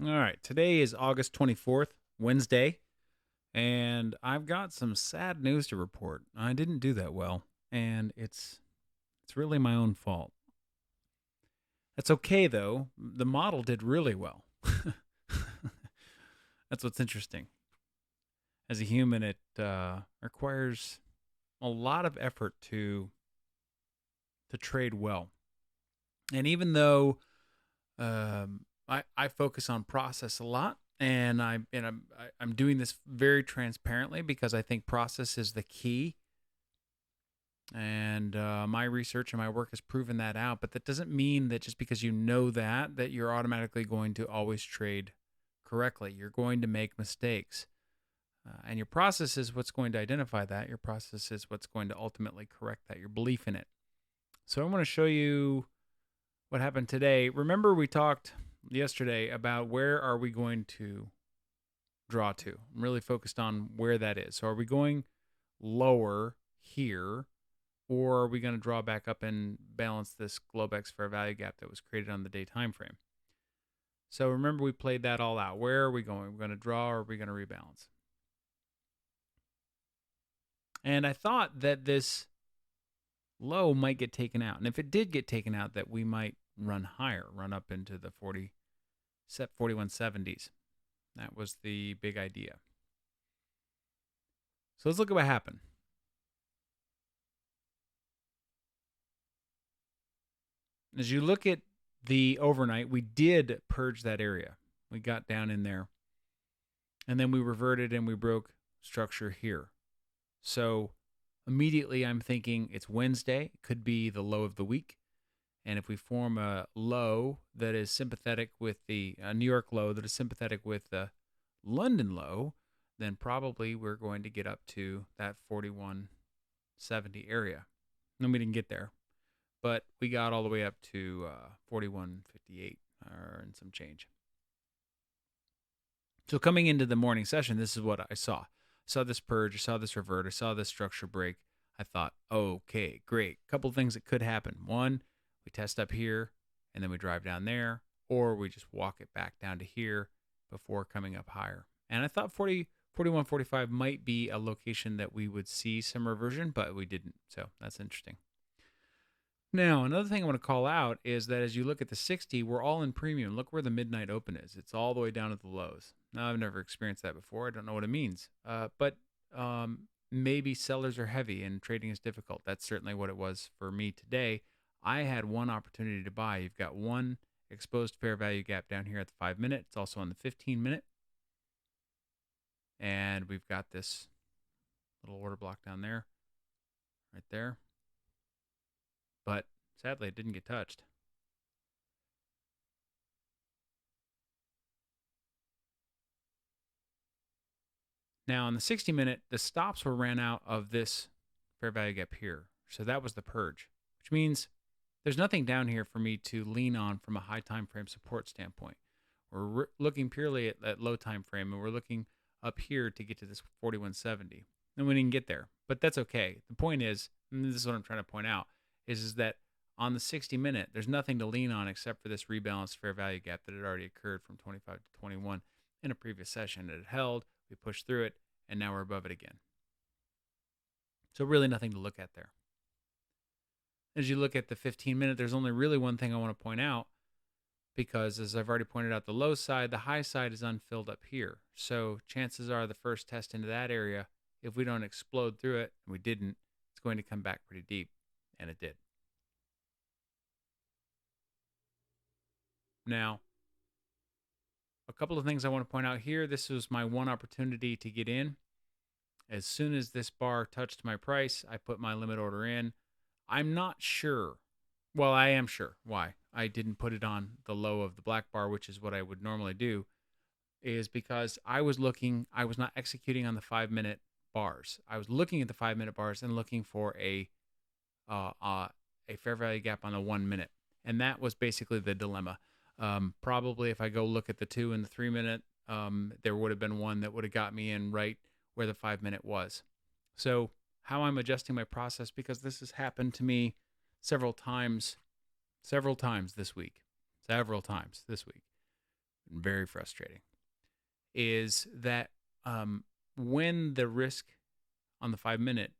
All right, today is August 24th, Wednesday, and I've got some sad news to report. I didn't do that well, and it's really my own fault. That's okay though. The model did really well. That's what's interesting. As a human, it requires a lot of effort to trade well. And even though I focus on process a lot, and I'm doing this very transparently because I think process is the key, and my research and my work has proven that out. But that doesn't mean that just because you know that you're automatically going to always trade correctly. You're going to make mistakes, and your process is what's going to identify that. Your process is what's going to ultimately correct that. Your belief in it. So I want to show you what happened today. Remember, we talked yesterday about where are we going to draw to. I'm really focused on where that is. So are we going lower here, or are we going to draw back up and balance this Globex fair value gap that was created on the day time frame? So remember, we played that all out. Where are we going? We're going to draw, or are we going to rebalance? And I thought that this low might get taken out. And if it did get taken out, that we might run higher, run up into the 4170s. That was the big idea. So let's look at what happened. As you look at the overnight, we did purge that area. We got down in there. And then we reverted and we broke structure here. So immediately I'm thinking it's Wednesday. It could be the low of the week. And if we form a low that is sympathetic with the New York low that is sympathetic with the London low, then probably we're going to get up to that 4170 area. And we didn't get there, but we got all the way up to 4158 and some change. So coming into the morning session, this is what I saw. I saw this purge, I saw this revert, I saw this structure break. I thought, okay, great. Couple of things that could happen. One, we test up here and then we drive down there, or we just walk it back down to here before coming up higher. And I thought 41.45 might be a location that we would see some reversion, but we didn't. So that's interesting. Now, another thing I want to call out is that as you look at the 60, we're all in premium. Look where the midnight open is. It's all the way down at the lows. Now, I've never experienced that before. I don't know what it means. But maybe sellers are heavy and trading is difficult. That's certainly what it was for me today. I had one opportunity to buy. You've got one exposed fair value gap down here at the 5-minute. It's also on the 15-minute. And we've got this little order block down there, right there. But sadly, it didn't get touched. Now, on the 60-minute, the stops were ran out of this fair value gap here. So that was the purge, which means there's nothing down here for me to lean on from a high time frame support standpoint. We're looking purely at that low time frame, and we're looking up here to get to this 4170. And we didn't get there, but that's okay. The point is, and this is what I'm trying to point out, is that on the 60-minute, there's nothing to lean on except for this rebalanced fair value gap that had already occurred from 25 to 21 in a previous session. It had held, we pushed through it, and now we're above it again. So really nothing to look at there. As you look at the 15-minute, there's only really one thing I want to point out, because as I've already pointed out, the low side, the high side is unfilled up here. So chances are the first test into that area, if we don't explode through it, and we didn't, it's going to come back pretty deep, and it did. Now, a couple of things I want to point out here. This was my one opportunity to get in. As soon as this bar touched my price, I put my limit order in. I'm not sure. Well, I am sure why I didn't put it on the low of the black bar, which is what I would normally do, is because I was not executing on the 5-minute bars. I was looking at the 5-minute bars and looking for a fair value gap on the 1-minute. And that was basically the dilemma. Probably if I go look at the 2 and the 3-minute, there would have been one that would have got me in right where the 5-minute was. So how I'm adjusting my process, because this has happened to me several times this week. very frustrating, is that when the risk on the 5-minute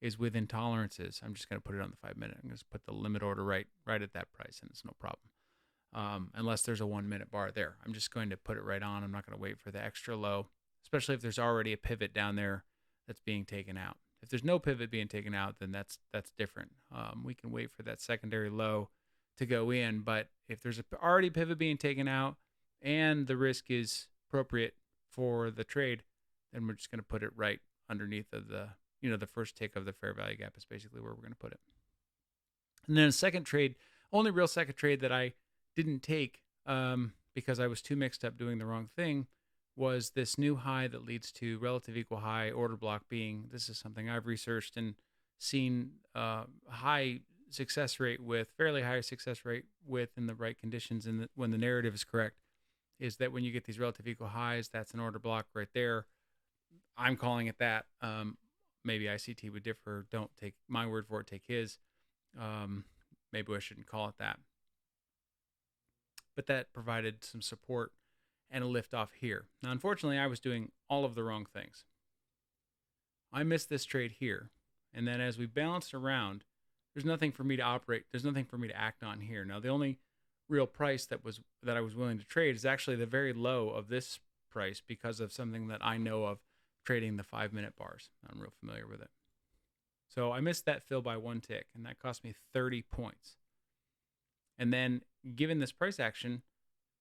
is within tolerances, I'm just going to put it on the 5-minute. I'm going to put the limit order right at that price, and it's no problem. Unless there's a 1-minute bar there. I'm just going to put it right on. I'm not going to wait for the extra low, especially if there's already a pivot down there that's being taken out. If there's no pivot being taken out, then that's different. We can wait for that secondary low to go in, but if there's already pivot being taken out and the risk is appropriate for the trade, then we're just going to put it right underneath of the, the first tick of the fair value gap is basically where we're going to put it. And then a second trade, only real second trade that I didn't take because I was too mixed up doing the wrong thing, was this new high that leads to relative equal high order block being. This is something I've researched and seen high success rate with, fairly high success rate with in the right conditions and when the narrative is correct, is that when you get these relative equal highs, that's an order block right there. I'm calling it that. Maybe ICT would differ. Don't take my word for it, take his. Maybe I shouldn't call it that. But that provided some support and a lift off here. Now, unfortunately, I was doing all of the wrong things. I missed this trade here. And then as we bounced around, there's nothing for me to operate. There's nothing for me to act on here. Now, the only real price that I was willing to trade is actually the very low of this price because of something that I know of, trading the 5-minute bars. I'm real familiar with it. So I missed that fill by 1 tick, and that cost me 30 points. And then given this price action,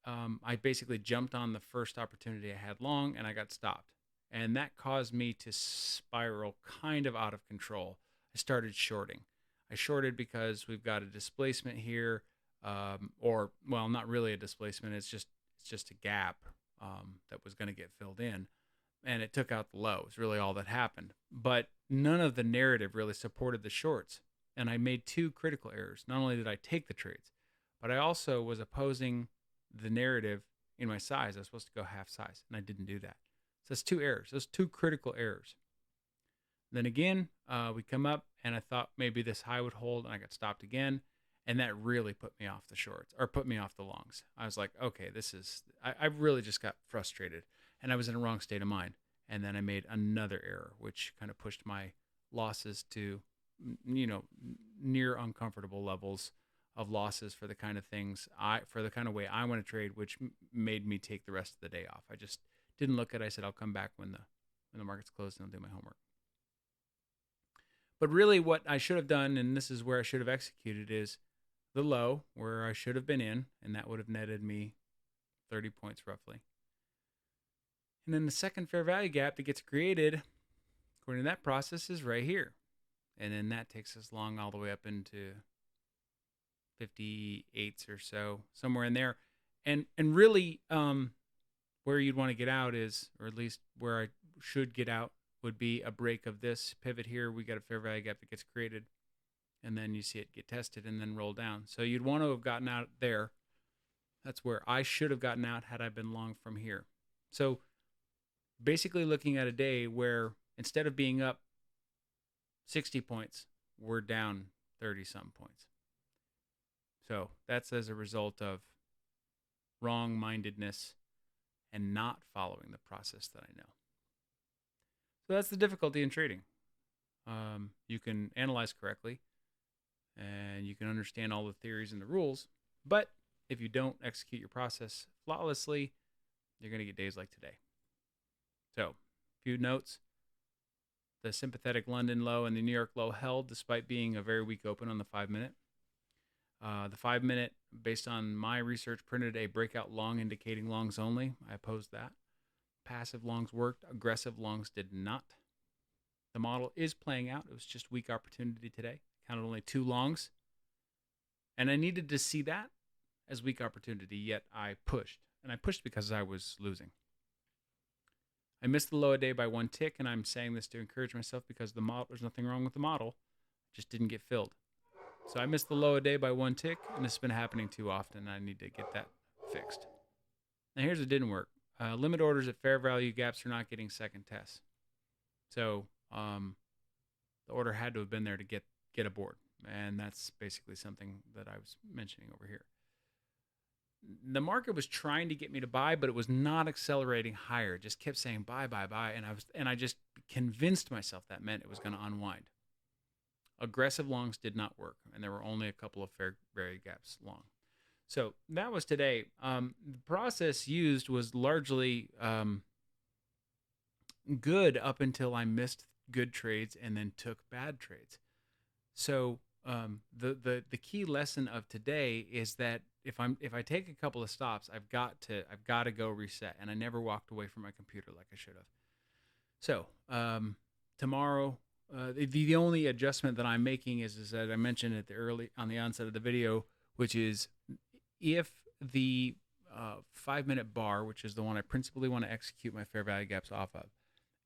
I basically jumped on the first opportunity I had long, and I got stopped. And that caused me to spiral kind of out of control. I started shorting. I shorted because we've got a displacement here, or, well, not really a displacement. It's just a gap that was going to get filled in. And it took out the low. It's really all that happened. But none of the narrative really supported the shorts. And I made 2 critical errors. Not only did I take the trades, but I also was opposing the narrative in my size. I was supposed to go half size, and I didn't do that. So that's 2 errors. Those 2 critical errors. Then again, we come up, and I thought maybe this high would hold, and I got stopped again. And that really put me off the shorts, or put me off the longs. I was like, okay, I really just got frustrated. And I was in a wrong state of mind. And then I made another error, which kind of pushed my losses to, near uncomfortable levels of losses for the kind of things for the kind of way I want to trade, which made me take the rest of the day off. I just didn't look at it. I said, I'll come back when the market's closed and I'll do my homework. But really what I should have done, and this is where I should have executed, is the low where I should have been in, and that would have netted me 30 points roughly. And then the second fair value gap that gets created, according to that process, is right here. And then that takes us long all the way up into 58s or so, somewhere in there. And really where you'd want to get out is, or at least where I should get out, would be a break of this pivot here. We got a fair value gap that gets created. And then you see it get tested and then roll down. So you'd want to have gotten out there. That's where I should have gotten out had I been long from here. So basically looking at a day where instead of being up 60 points, we're down 30-some points. So that's as a result of wrong-mindedness and not following the process that I know. So that's the difficulty in trading. You can analyze correctly, and you can understand all the theories and the rules, but if you don't execute your process flawlessly, you're going to get days like today. So, a few notes. The sympathetic London low and the New York low held despite being a very weak open on the 5-minute. The 5-minute, based on my research, printed a breakout long indicating longs only. I opposed that. Passive longs worked. Aggressive longs did not. The model is playing out. It was just weak opportunity today. Counted only 2 longs. And I needed to see that as weak opportunity, yet I pushed. And I pushed because I was losing. I missed the low a day by 1 tick, and I'm saying this to encourage myself because the model, there's nothing wrong with the model. It just didn't get filled. So I missed the low a day by 1 tick, and it's been happening too often. I need to get that fixed. Now here's what didn't work. Limit orders at fair value gaps are not getting second tests. So the order had to have been there to get aboard. And that's basically something that I was mentioning over here. the market was trying to get me to buy, but it was not accelerating higher. It just kept saying buy, buy, buy, and I just convinced myself that meant it was going to unwind. Aggressive longs did not work, and there were only a couple of fair value gaps long. So that was today. The process used was largely good up until I missed good trades and then took bad trades. So the key lesson of today is that if I take a couple of stops, I've got to go reset, and I never walked away from my computer like I should have. So tomorrow, the only adjustment that I'm making is that I mentioned at on the onset of the video, which is if the 5-minute bar, which is the one I principally want to execute my fair value gaps off of,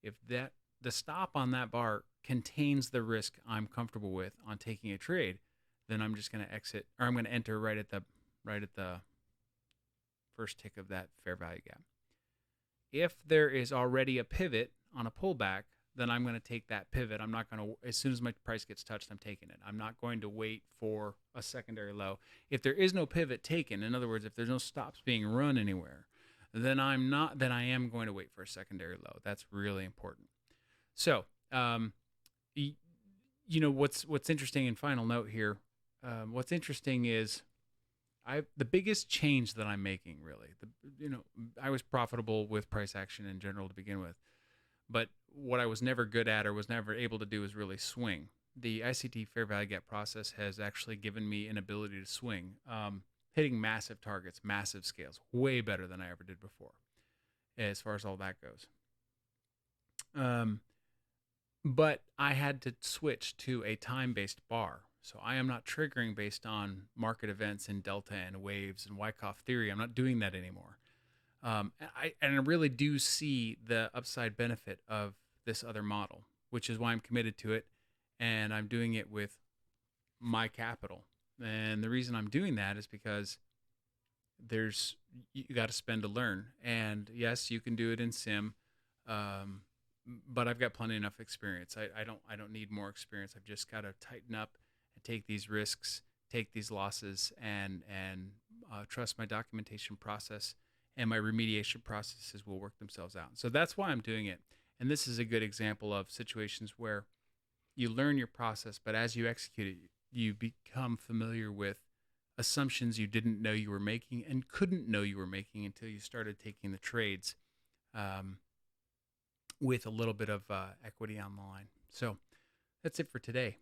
if the stop on that bar contains the risk I'm comfortable with on taking a trade, then I'm just going to exit, or I'm going to enter right at the first tick of that fair value gap. If there is already a pivot on a pullback, then I'm going to take that pivot. I'm not going to, as soon as my price gets touched, I'm taking it. I'm not going to wait for a secondary low. If there is no pivot taken, in other words, if there's no stops being run anywhere, then I am going to wait for a secondary low. That's really important. So, what's interesting, and final note here, what's interesting is the biggest change that I'm making, really, I was profitable with price action in general to begin with, but what I was never good at or was never able to do is really swing. The ICT fair value gap process has actually given me an ability to swing, hitting massive targets, massive scales, way better than I ever did before, as far as all that goes. But I had to switch to a time-based bar. So I am not triggering based on market events and delta and waves and Wyckoff theory. I'm not doing that anymore. And I really do see the upside benefit of this other model, which is why I'm committed to it, and I'm doing it with my capital. And the reason I'm doing that is because you got to spend to learn. And yes, you can do it in sim, but I've got plenty enough experience. I don't need more experience. I've just got to tighten up and take these risks, take these losses, and trust my documentation process, and my remediation processes will work themselves out. So that's why I'm doing it. And this is a good example of situations where you learn your process, but as you execute it, you become familiar with assumptions you didn't know you were making and couldn't know you were making until you started taking the trades with a little bit of equity on the line. So that's it for today.